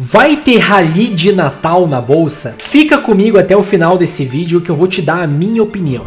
Vai ter rally de Natal na bolsa? Fica comigo até o final desse vídeo que eu vou te dar a minha opinião.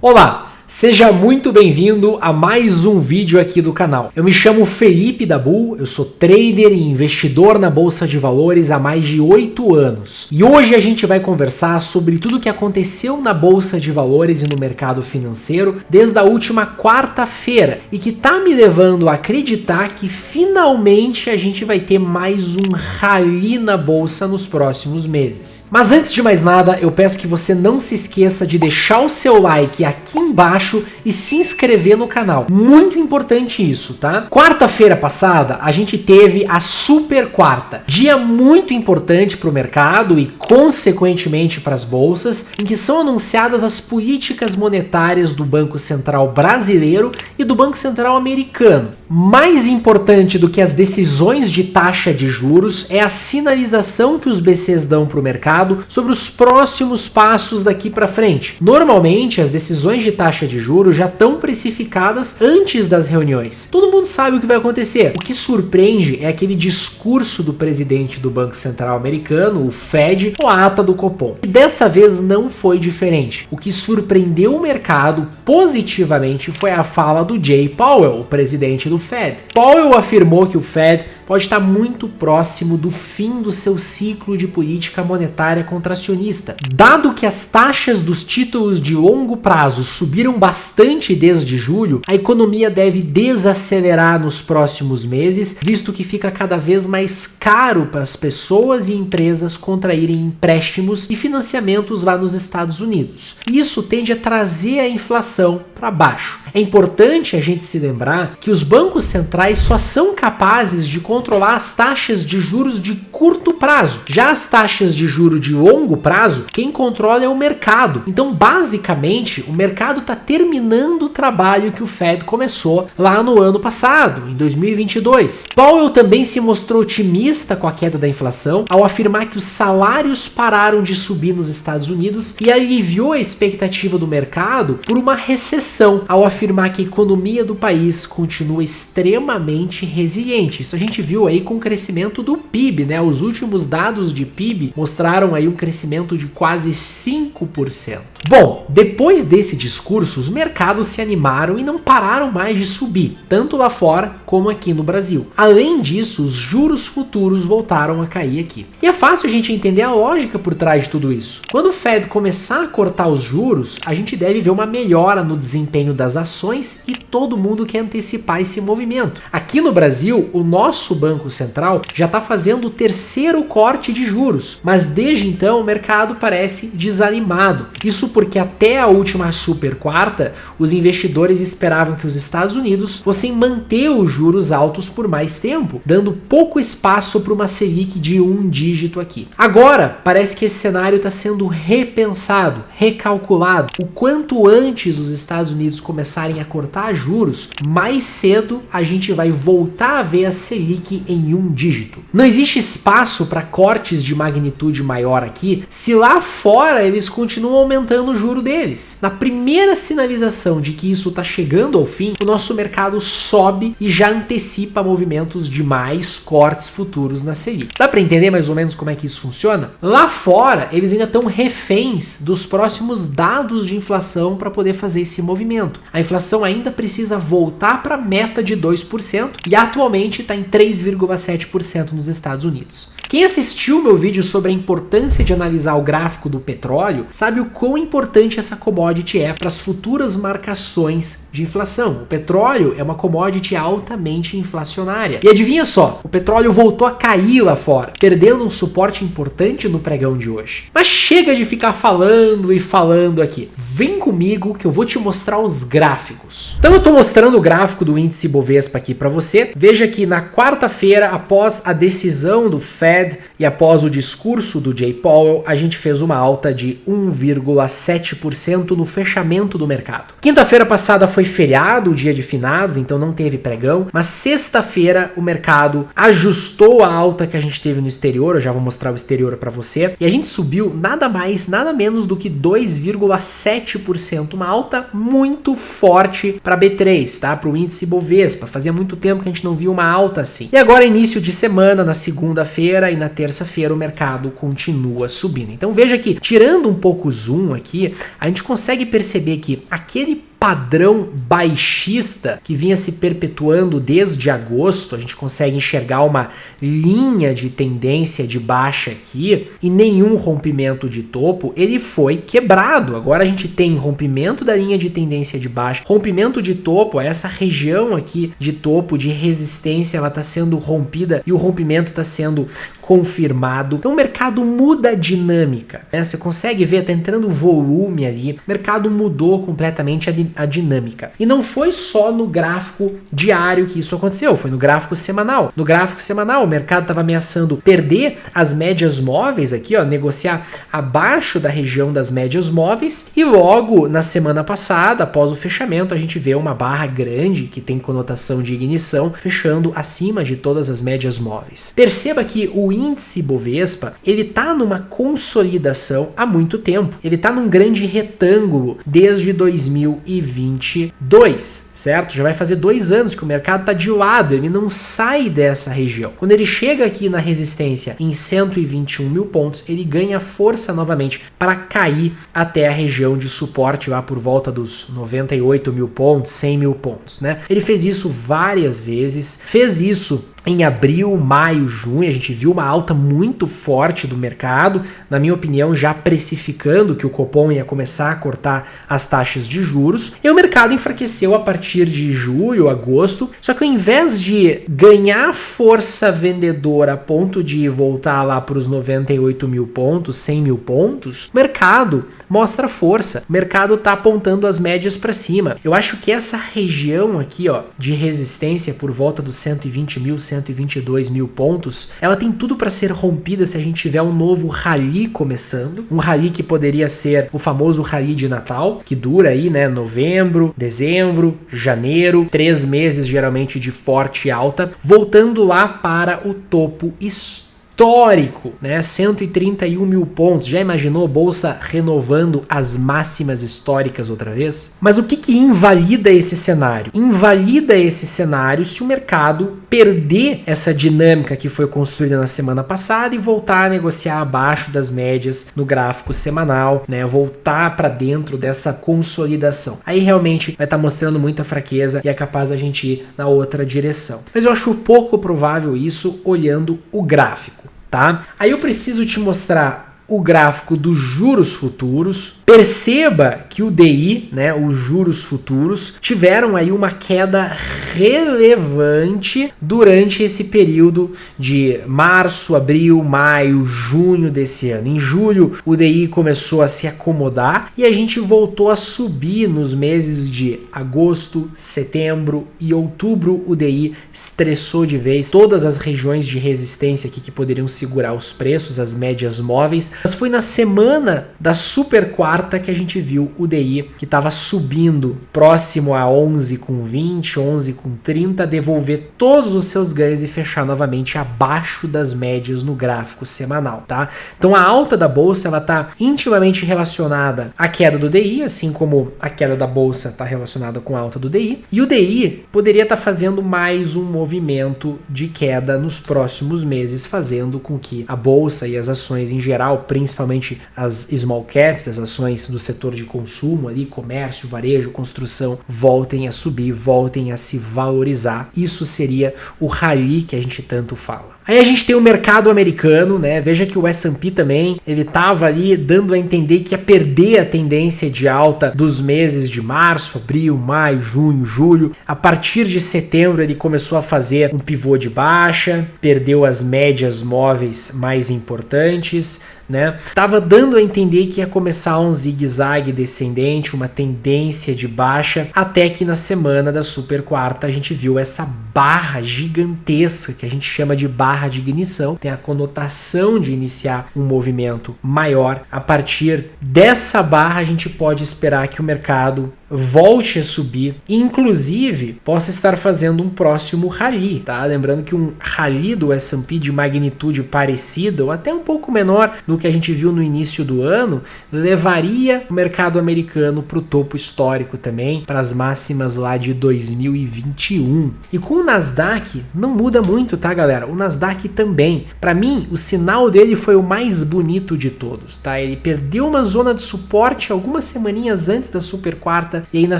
Olá! Seja muito bem-vindo a mais um vídeo aqui do canal. Eu me chamo Felipe da Bull, eu sou trader e investidor na Bolsa de Valores há mais de 8 anos. E hoje a gente vai conversar sobre tudo o que aconteceu na Bolsa de Valores e no mercado financeiro desde a última quarta-feira e que tá me levando a acreditar que finalmente a gente vai ter mais um rally na Bolsa nos próximos meses. Mas antes de mais nada, eu peço que você não se esqueça de deixar o seu like aqui embaixo e se inscrever no canal. Muito importante isso, tá? Quarta-feira passada, a gente teve a super quarta. Dia muito importante para o mercado e, consequentemente, para as bolsas, em que são anunciadas as políticas monetárias do Banco Central brasileiro e do Banco Central americano. Mais importante do que as decisões de taxa de juros é a sinalização que os BCs dão para o mercado sobre os próximos passos daqui para frente. Normalmente, as decisões de taxa de juros já estão precificadas antes das reuniões. Todo mundo sabe o que vai acontecer. O que surpreende é aquele discurso do presidente do Banco Central americano, o Fed, ou a ata do Copom. E dessa vez não foi diferente. O que surpreendeu o mercado positivamente foi a fala do Jay Powell, o presidente do Fed. Powell afirmou que o Fed pode estar muito próximo do fim do seu ciclo de política monetária contracionista. Dado que as taxas dos títulos de longo prazo subiram bastante desde julho, a economia deve desacelerar nos próximos meses, visto que fica cada vez mais caro para as pessoas e empresas contraírem empréstimos e financiamentos lá nos Estados Unidos. Isso tende a trazer a inflação para baixo. É importante a gente se lembrar que os bancos centrais só são capazes de controlar as taxas de juros de curto prazo. Já as taxas de juros de longo prazo, quem controla é o mercado. Então, basicamente, o mercado está terminando o trabalho que o Fed começou lá no ano passado, em 2022. Powell também se mostrou otimista com a queda da inflação ao afirmar que os salários pararam de subir nos Estados Unidos e aliviou a expectativa do mercado por uma recessão, ao afirmar que a economia do país continua extremamente resiliente. Isso a gente viu aí com o crescimento do PIB, né? Os últimos dados de PIB mostraram aí um crescimento de quase 5%. Bom, depois desse discurso, os mercados se animaram e não pararam mais de subir, tanto lá fora como aqui no Brasil. Além disso, os juros futuros voltaram a cair aqui. E é fácil a gente entender a lógica por trás de tudo isso. Quando o Fed começar a cortar os juros, a gente deve ver uma melhora no desempenho das ações e todo mundo quer antecipar esse movimento. Aqui no Brasil, o nosso Banco Central já está fazendo o terceiro corte de juros, mas desde então o mercado parece desanimado. Isso porque até a última super quarta, os investidores esperavam que os Estados Unidos fossem manter os juros altos por mais tempo, dando pouco espaço para uma Selic de um dígito aqui. Agora, parece que esse cenário está sendo repensado, recalculado. O quanto antes os Estados Unidos começarem a cortar juros, mais cedo a gente vai voltar a ver a Selic em um dígito. Não existe espaço para cortes de magnitude maior aqui se lá fora eles continuam aumentando o juro deles. Na primeira sinalização de que isso está chegando ao fim, o nosso mercado sobe e já antecipa movimentos de mais cortes futuros na Selic. Dá para entender mais ou menos como é que isso funciona? Lá fora, eles ainda estão reféns dos próximos dados de inflação para poder fazer esse movimento. A inflação ainda precisa voltar para a meta de 2% e atualmente está em 3,7% nos Estados Unidos. Quem assistiu meu vídeo sobre a importância de analisar o gráfico do petróleo sabe o quão importante essa commodity é para as futuras marcações de inflação. O petróleo é uma commodity altamente inflacionária. E adivinha só, o petróleo voltou a cair lá fora, perdendo um suporte importante no pregão de hoje. Mas chega de ficar falando e falando aqui. Vem comigo que eu vou te mostrar os gráficos. Então eu estou mostrando o gráfico do índice Bovespa aqui para você. Veja que na quarta-feira, após a decisão do Fed e após o discurso do Jay Powell, a gente fez uma alta de 1,7% no fechamento do mercado. Quinta-feira passada foi feriado, o dia de finados, então não teve pregão, mas sexta-feira o mercado ajustou a alta que a gente teve no exterior, eu já vou mostrar o exterior para você, e a gente subiu nada mais, nada menos do que 2,7%, uma alta muito forte para B3, tá? Para o índice Bovespa. Fazia muito tempo que a gente não via uma alta assim. E agora, início de semana, na segunda-feira e na terça-feira, o mercado continua subindo. Então veja que, tirando um pouco o zoom aqui, a gente consegue perceber que aquele padrão baixista que vinha se perpetuando desde agosto, a gente consegue enxergar uma linha de tendência de baixa aqui e nenhum rompimento de topo, ele foi quebrado. Agora a gente tem rompimento da linha de tendência de baixa, rompimento de topo, essa região aqui de topo de resistência, ela está sendo rompida e o rompimento está sendo confirmado. Então o mercado muda a dinâmica, né? Você consegue ver, tá entrando volume ali, o mercado mudou completamente a dinâmica. E não foi só no gráfico diário que isso aconteceu, foi no gráfico semanal. No gráfico semanal, o mercado estava ameaçando perder as médias móveis aqui, ó, negociar abaixo da região das médias móveis, e logo na semana passada, após o fechamento, a gente vê uma barra grande que tem conotação de ignição, fechando acima de todas as médias móveis. Perceba que o índice Bovespa, ele tá numa consolidação há muito tempo. Ele tá num grande retângulo desde 2022, certo? Já vai fazer 2 anos que o mercado tá de lado, ele não sai dessa região. Quando ele chega aqui na resistência em 121 mil pontos, ele ganha força novamente para cair até a região de suporte lá por volta dos 98 mil pontos, 100 mil pontos, né? Ele fez isso várias vezes, fez isso em abril, maio, junho, a gente viu uma alta muito forte do mercado, na minha opinião, já precificando que o Copom ia começar a cortar as taxas de juros, e o mercado enfraqueceu a partir de julho, agosto, só que ao invés de ganhar força vendedora a ponto de voltar lá para os 98 mil pontos, 100 mil pontos, o mercado mostra força, o mercado está apontando as médias para cima. Eu acho que essa região aqui, ó, de resistência por volta dos 120 mil, 122 mil pontos, ela tem tudo para ser rompida se a gente tiver um novo rally começando, um rally que poderia ser o famoso rally de Natal, que dura aí, né, novembro, dezembro, janeiro, 3 meses geralmente de forte alta, voltando lá para o topo histórico, né? 131 mil pontos. Já imaginou bolsa renovando as máximas históricas outra vez? Mas o que invalida esse cenário? Invalida esse cenário se o mercado perder essa dinâmica que foi construída na semana passada e voltar a negociar abaixo das médias no gráfico semanal, né? Voltar para dentro dessa consolidação. Aí realmente vai estar mostrando muita fraqueza e é capaz da gente ir na outra direção. Mas eu acho pouco provável isso olhando o gráfico. Tá? Aí eu preciso te mostrar o gráfico dos juros futuros. Perceba que o DI, né, os juros futuros, tiveram aí uma queda relevante durante esse período de março, abril, maio, junho desse ano. Em julho, o DI começou a se acomodar e a gente voltou a subir nos meses de agosto, setembro e outubro. O DI estressou de vez todas as regiões de resistência aqui que poderiam segurar os preços, as médias móveis. Mas foi na semana da super quarta que a gente viu o DI que estava subindo próximo a 11,20, 11,30, devolver todos os seus ganhos e fechar novamente abaixo das médias no gráfico semanal, tá? Então a alta da bolsa, ela está intimamente relacionada à queda do DI, assim como a queda da bolsa está relacionada com a alta do DI, e o DI poderia estar fazendo mais um movimento de queda nos próximos meses, fazendo com que a bolsa e as ações em geral, principalmente as small caps, as ações do setor de consumo ali, comércio, varejo, construção, voltem a subir, voltem a se valorizar. Isso seria o rally que a gente tanto fala. Aí a gente tem o mercado americano, né? Veja que o S&P também, ele tava ali dando a entender que ia perder a tendência de alta dos meses de março, abril, maio, junho, julho. A partir de setembro ele começou a fazer um pivô de baixa, perdeu as médias móveis mais importantes, né? Tava dando a entender que ia começar um zigue-zague descendente, uma tendência de baixa, até que na semana da super quarta a gente viu essa barra gigantesca que a gente chama de barra de ignição, tem a conotação de iniciar um movimento maior. A partir dessa barra a gente pode esperar que o mercado volte a subir, inclusive possa estar fazendo um próximo rally, tá? Lembrando que um rally do S&P de magnitude parecida ou até um pouco menor do que a gente viu no início do ano, levaria o mercado americano para o topo histórico também, para as máximas lá de 2021. E com o Nasdaq não muda muito, tá, galera? O Nasdaq também. Para mim, o sinal dele foi o mais bonito de todos, tá? Ele perdeu uma zona de suporte algumas semaninhas antes da super quarta, e aí na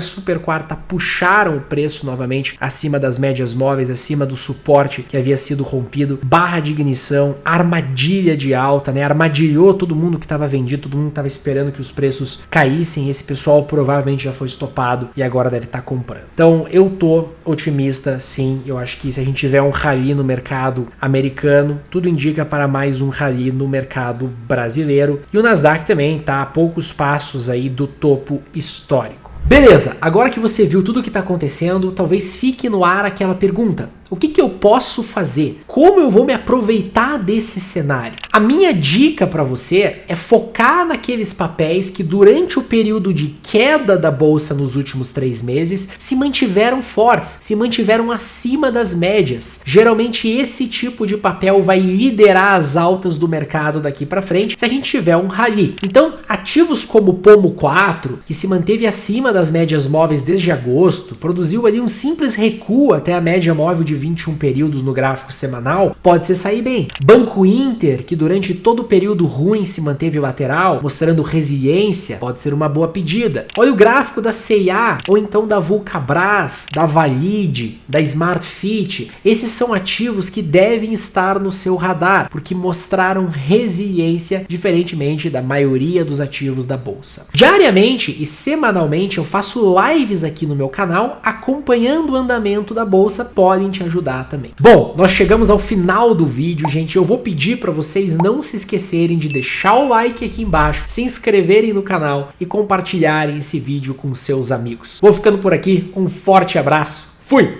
super quarta puxaram o preço novamente acima das médias móveis, acima do suporte que havia sido rompido, barra de ignição, armadilha de alta, né? Armadilhou todo mundo que estava vendido, todo mundo estava esperando que os preços caíssem, esse pessoal provavelmente já foi estopado e agora deve estar comprando. Então eu tô otimista, sim, eu acho que se a gente tiver um rally no mercado americano, tudo indica para mais um rally no mercado brasileiro, e o Nasdaq também tá a poucos passos aí do topo histórico. Beleza, agora que você viu tudo o que está acontecendo, talvez fique no ar aquela pergunta: o que eu posso fazer? Como eu vou me aproveitar desse cenário? A minha dica para você é focar naqueles papéis que durante o período de queda da bolsa nos últimos 3 meses se mantiveram fortes, se mantiveram acima das médias. Geralmente esse tipo de papel vai liderar as altas do mercado daqui para frente se a gente tiver um rally. Então, ativos como o Pomo 4, que se manteve acima das médias móveis desde agosto, produziu ali um simples recuo até a média móvel de 21 períodos no gráfico semanal, pode se sair bem. Banco Inter, que durante todo o período ruim se manteve lateral, mostrando resiliência, pode ser uma boa pedida. Olha o gráfico da C&A, ou então da Vulcabras, da Valide, da Smartfit. Esses são ativos que devem estar no seu radar, porque mostraram resiliência, diferentemente da maioria dos ativos da bolsa. Diariamente e semanalmente eu faço lives aqui no meu canal, acompanhando o andamento da bolsa, podem te ajudar também. Bom, nós chegamos ao final do vídeo, gente. Eu vou pedir para vocês não se esquecerem de deixar o like aqui embaixo, se inscreverem no canal e compartilharem esse vídeo com seus amigos. Vou ficando por aqui, um forte abraço, fui!